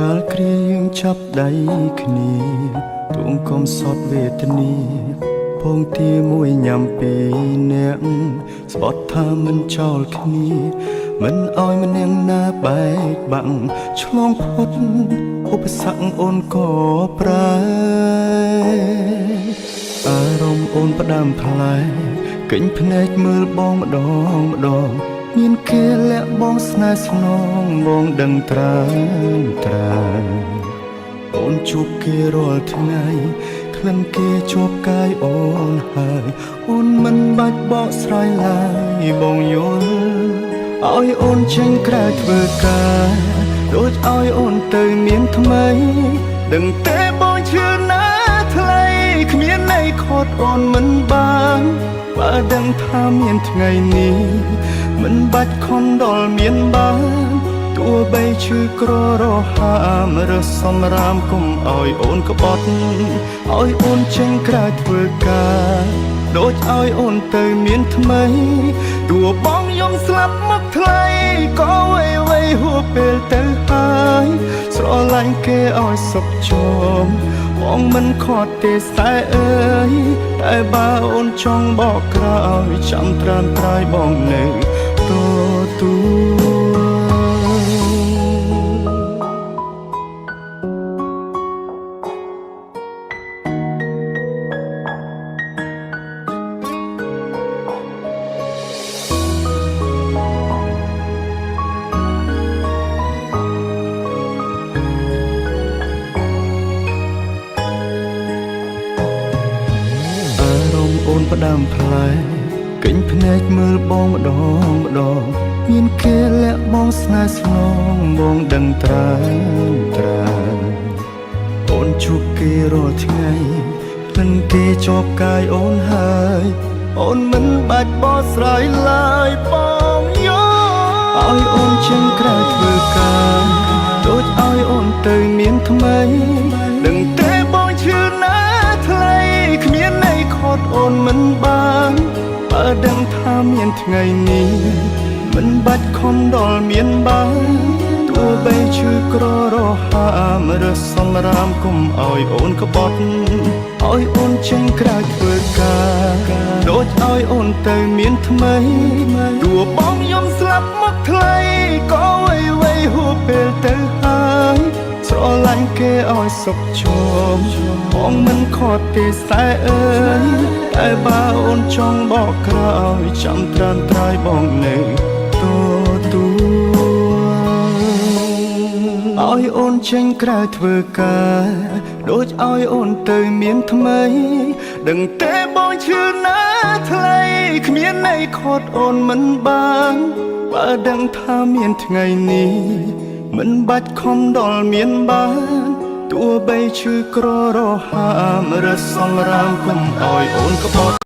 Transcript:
កាលគ្រាយើងចាប់ដៃគ្នាទួងកុំសត់វេទនាពងទាមួយញ៉ាំពីរនាក់ស្បត់ថាមិនចោលគ្នាមិនអោយម្នាក់ណាបែកបាំងឆ្លងផុតឧបសគ្គអូនក៏ប្រើអារម្មណ៍អូនផ្ដាំផ្លែកិញភ្នែកមើលបងម្ដងមានគេលាក់បងស្នេហ៍ស្នងបងដឹងត្រាអូនជួបគេរាល់ថ្ងៃក្លិនគេជួបកាយអូនហើយអូនមិនបាច់បកស្រាយឡើយបងយល់ឲ្យអូនចេញក្រៅធ្វើការដូចឲ្យអូនទៅមានថ្មីដឹងទេបងជឿណាថ្លៃគ្មានន័យខត់អូនមិនបានបើដឹងថាមានថ្ងៃនេះមិនបាច់ខំដល់មានបានទោះបីឈឺក្ររហាមរើសសំរាមគុំឲ្យអូនក្បត់ឲ្យអូនចេញក្រៅធ្វើការដូចឲ្យអូនទៅមានថ្មីទោះបងយំស្លាប់មកថ្លៃក៏វៃហួសពេលទៅហើយស្រឡាញ់គេឲ្យសុខជមបងមិនខត់ទេសែអើយតែបើអូនចង់បកក្រោយចាំត្រាំត្រាយបងនៅទទួលអូនផ្ដាំផ្លែកិញភ្នែកមើលបងម្ដងមានគេលាក់បងស្នេហ៍ស្នងបងដឹងត្រាអូនជួបគេរាល់ថ្ងៃក្លិនគេជាប់កាយអូនហើយអូនមិនបាច់បកស្រាយឡើយបងយោឲ្យអូនចេញក្រៅធ្វើការដូចឲ្យអូនទៅមានថ្មីដឹងទេបងជឿណាថ្លៃគ្មានន័យខត់អូនមិនបានបើដឹងថាមានថ្ងៃនេះមិនបាច់ខំដល់មានបានទោះបីឈឺក្ររហាមរើសសំរាមគុំឲ្យអូនក្បត់ឲ្យអូនចេញក្រៅធ្វើការដូចឲ្យអូនទៅមានថ្មីទោះបងយំស្លាប់មកថ្លៃក៏វៃហួសពេលទៅហើយស្រឡាញ់គេឲ្យសុខជមបងមិនខត់ទេសែអើយតែបើអូនចង់បកក្រោយចាំត្រាំត្រាយបងនៅឲ្យអូនចេញក្រៅធ្វើការដូចឲ្យអូនទៅមានថ្មីដឹងទេបងជឿណាថ្លៃគ្មានន័យខត់អូនមិនបានបើដឹងថាមានថ្ងៃនេះមិនបាច់ខំដល់មានបានទោះបីឈឺក្ររហាមរើសសំរាមគុំឲ្យអូនក្បត់